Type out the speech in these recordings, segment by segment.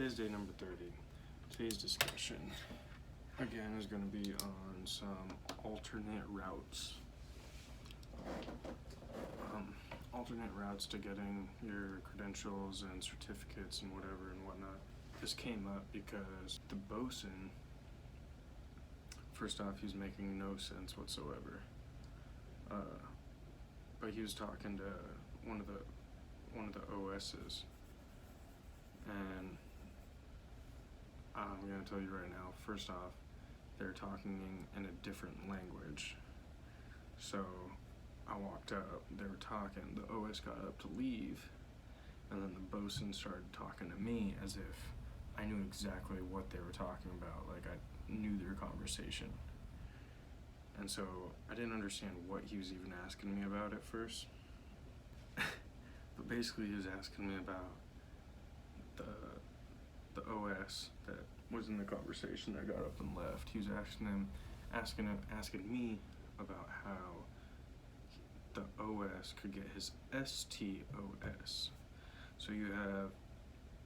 Today's day number 30. Today's discussion, again, is going to be on some alternate routes. Alternate routes to getting your credentials and certificates and whatever and whatnot. This came up because the bosun, first off, he's making no sense whatsoever. But he was talking to one of the OSs, and I'm gonna tell you right now. First off, they're talking in a different language. So I walked up. They were talking. The OS got up to leave, and then the bosun started talking to me as if I knew exactly what they were talking about. Like I knew their conversation. And so I didn't understand what he was even asking me about at first. But basically he was asking me about the OS that was in the conversation that got up and left. He was asking me about how the OS could get his S.T.O.S. So you have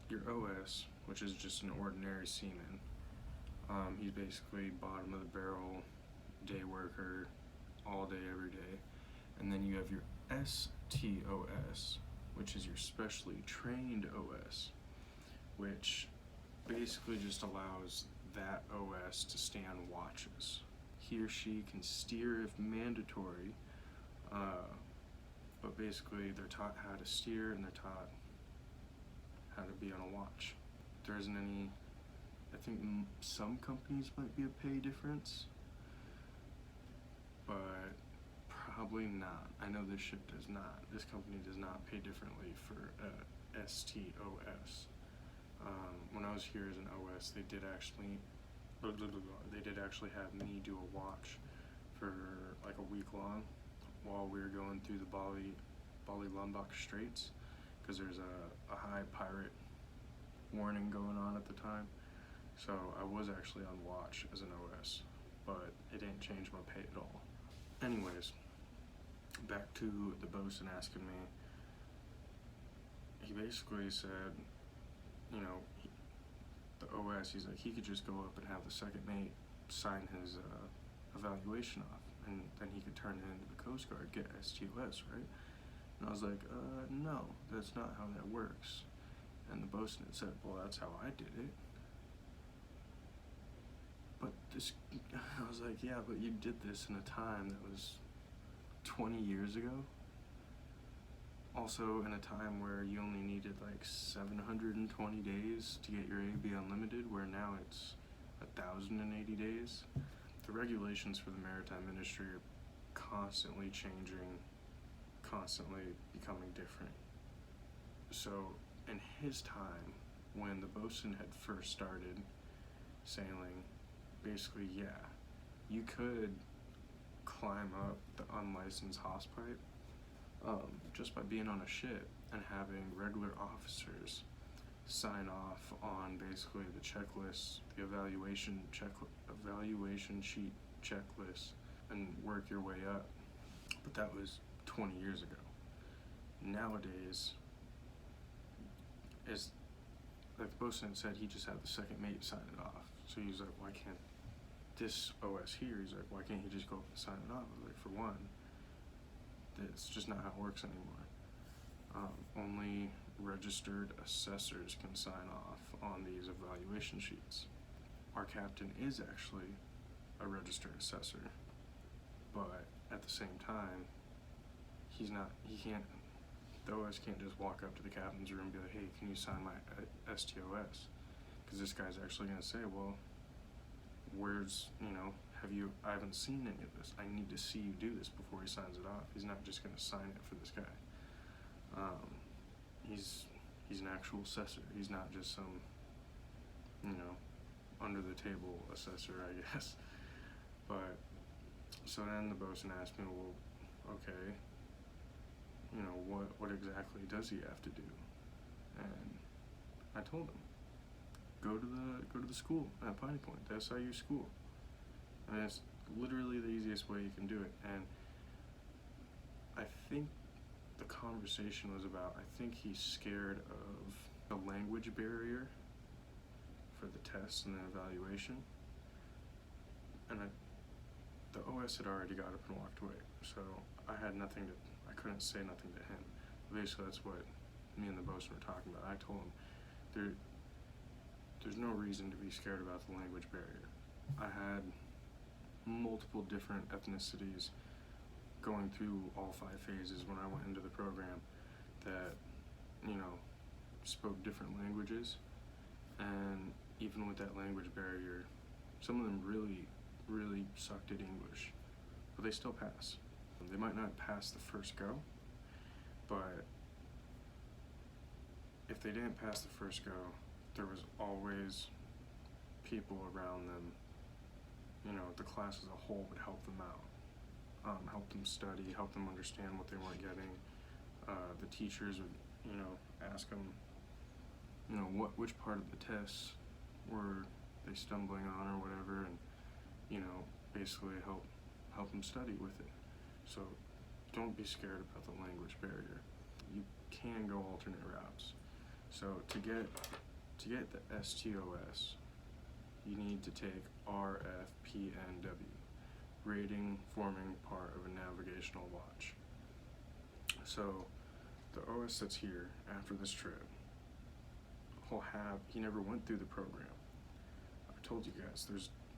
your OS, which is just an ordinary seaman. He's basically bottom of the barrel, day worker, all day, every day. And then you have your S.T.O.S, which is your specially trained OS, which basically just allows that OS to stay on watches. He or she can steer if mandatory, but basically they're taught how to steer and they're taught how to be on a watch. There isn't any, I think some companies might be a pay difference, but probably not. I know this ship does not. This company does not pay differently for S.T.O.S. When I was here as an OS, they did actually have me do a watch for like a week long while we were going through the Bali Lombok Straits, because there's a high pirate warning going on at the time. So I was actually on watch as an OS, but it didn't change my pay at all. Anyways, back to the bosun asking me. He basically said, you know, the OS, he's like, he could just go up and have the second mate sign his evaluation off, and then he could turn it into the Coast Guard, get S.T.O.S, right? And I was like, no, that's not how that works. And the bosun had said, well, that's how I did it. But I was like, yeah, but you did this in a time that was 20 years ago. Also in a time where you only needed like 720 days to get your AB Unlimited, where now it's 1,080 days. The regulations for the maritime industry are constantly changing, constantly becoming different. So in his time, when the bosun had first started sailing, basically, yeah, you could climb up the unlicensed hosepipe just by being on a ship and having regular officers sign off on basically the checklist, the evaluation sheet checklist, and work your way up. But that was 20 years ago. Nowadays, as like the bosun said, he just had the second mate sign it off. So he was like, why can't this OS here? He's like, why can't he just go up and sign it off? I was like, for one, it's just not how it works anymore. Only registered assessors can sign off on these evaluation sheets. Our captain is actually a registered assessor, but at the same time, the OS can't just walk up to the captain's room and be like, hey, can you sign my S.T.O.S? Because this guy's actually going to say, well, where's, I haven't seen any of this. I need to see you do this before he signs it off. He's not just going to sign it for this guy. He's an actual assessor. He's not just some, under the table assessor, I guess. But, so then the bosun asked me, well, okay, what exactly does he have to do? And I told him, go to the school at Piney Point, the SIU school. I mean, it's literally the easiest way you can do it. And I think the conversation was about, I think he's scared of the language barrier for the test and the evaluation, and the OS had already got up and walked away, so I couldn't say nothing to him. Basically, that's what me and the bosun were talking about. I told him, there's no reason to be scared about the language barrier. I had multiple different ethnicities going through all 5 phases when I went into the program that, spoke different languages, and even with that language barrier, some of them really, really sucked at English, but they still pass. They might not pass the first go, but if they didn't pass the first go, there was always people around them. The class as a whole would help them out, help them study, help them understand what they weren't getting. The teachers would, ask them, which part of the tests were they stumbling on or whatever, and, basically help them study with it. So don't be scared about the language barrier. You can go alternate routes. So to get the S.T.O.S, you need to take RFPNW, rating forming part of a navigational watch. So the OS that's here after this trip, he never went through the program. I told you guys,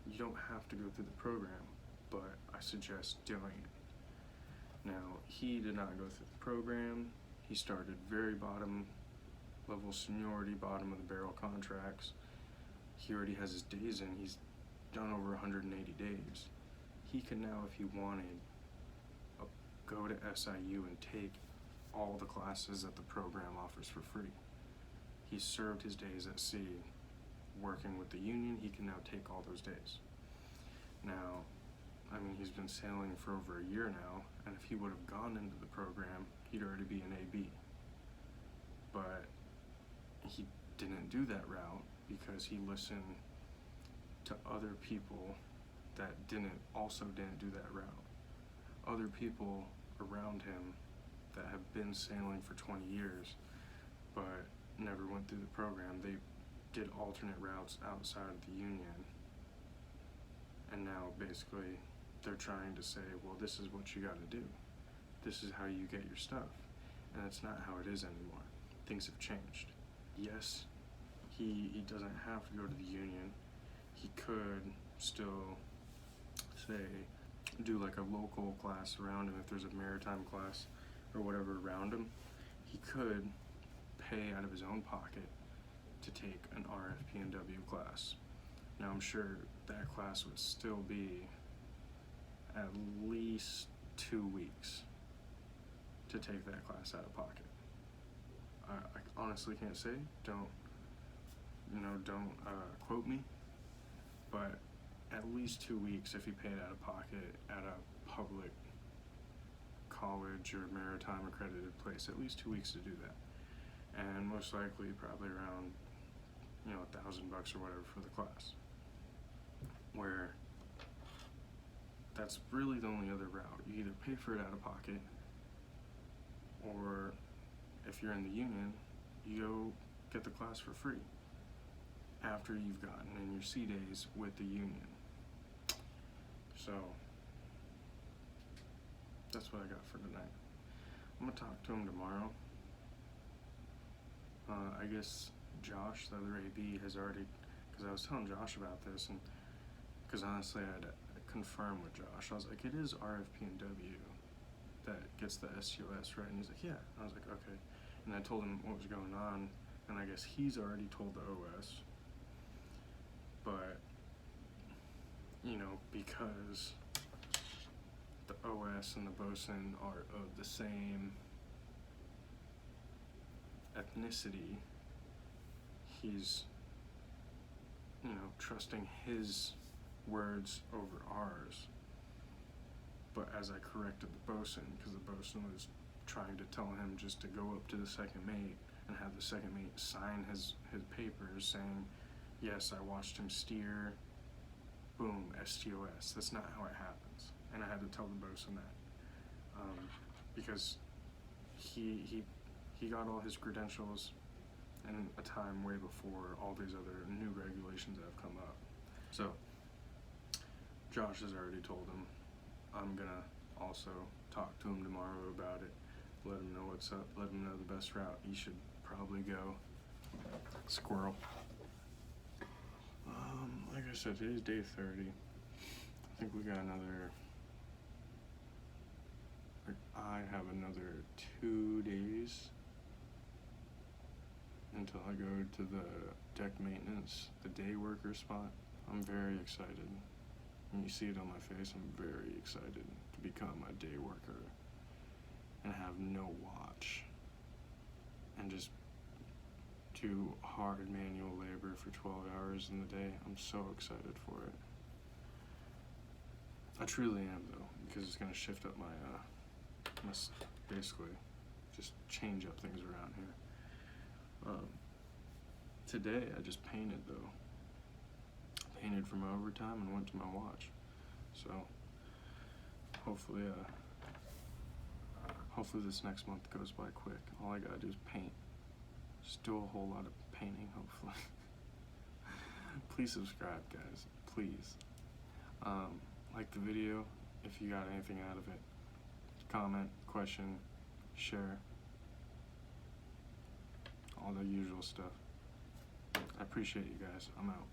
you don't have to go through the program, but I suggest doing it. Now, he did not go through the program. He started very bottom level seniority, bottom of the barrel contracts. He already has his days in. He's done over 180 days. He can now, if he wanted, go to SIU and take all the classes that the program offers for free. He served his days at sea working with the union. He can now take all those days. Now, he's been sailing for over a year now, and if he would have gone into the program, he'd already be an AB. But he didn't do that route because he listened to other people that didn't do that route. Other people around him that have been sailing for 20 years but never went through the program, they did alternate routes outside of the union, and now basically they're trying to say, well, this is what you got to do. This is how you get your stuff. And that's not how it is anymore. Things have changed. Yes, he doesn't have to go to the union. He could still, say, do like a local class around him. If there's a maritime class or whatever around him, he could pay out of his own pocket to take an RFPNW class. Now, I'm sure that class would still be at least 2 weeks to take that class out of pocket. I honestly can't say. Don't quote me. But at least 2 weeks if he paid out of pocket at a public college or maritime accredited place. At least 2 weeks to do that. And most likely probably around $1,000 or whatever for the class. Where that's really the only other route. You either pay for it out of pocket, or if you're in the union, you go get the class for free after you've gotten in your sea days with the union. So that's what I got for tonight. I'm gonna talk to him tomorrow. I guess Josh, the other AB, has already, because I was telling Josh about this, and because honestly I had to confirm with Josh. I was like, it is RFPNW that gets the S.T.O.S, right? And he's like, yeah. I was like, okay. And I told him what was going on, and I guess he's already told the OS. But, because the OS and the bosun are of the same ethnicity, he's, trusting his words over ours. But as I corrected the bosun, because the bosun was trying to tell him just to go up to the second mate and have the second mate sign his papers saying, yes, I watched him steer, boom, S.T.O.S. That's not how it happens. And I had to tell the bosun that. Because he got all his credentials in a time way before all these other new regulations have come up. So, Josh has already told him. I'm gonna also talk to him tomorrow about it, let him know what's up, let him know the best route he should probably go. Squirrel. Like I said, today's day 30. I think we got I have another 2 days until I go to the deck maintenance, the day worker spot. I'm very excited. When you see it on my face, I'm very excited to become a day worker and have no watch and just do hard manual labor for 12 hours in the day. I'm so excited for it. I truly am, though, because it's going to shift up my basically just change up things around here. Today I just painted, though. Painted for my overtime and went to my watch. So hopefully this next month goes by quick. All I gotta do is paint. Just do a whole lot of painting, hopefully. Please subscribe, guys. Please. Like the video if you got anything out of it. Comment, question, share. All the usual stuff. I appreciate you guys. I'm out.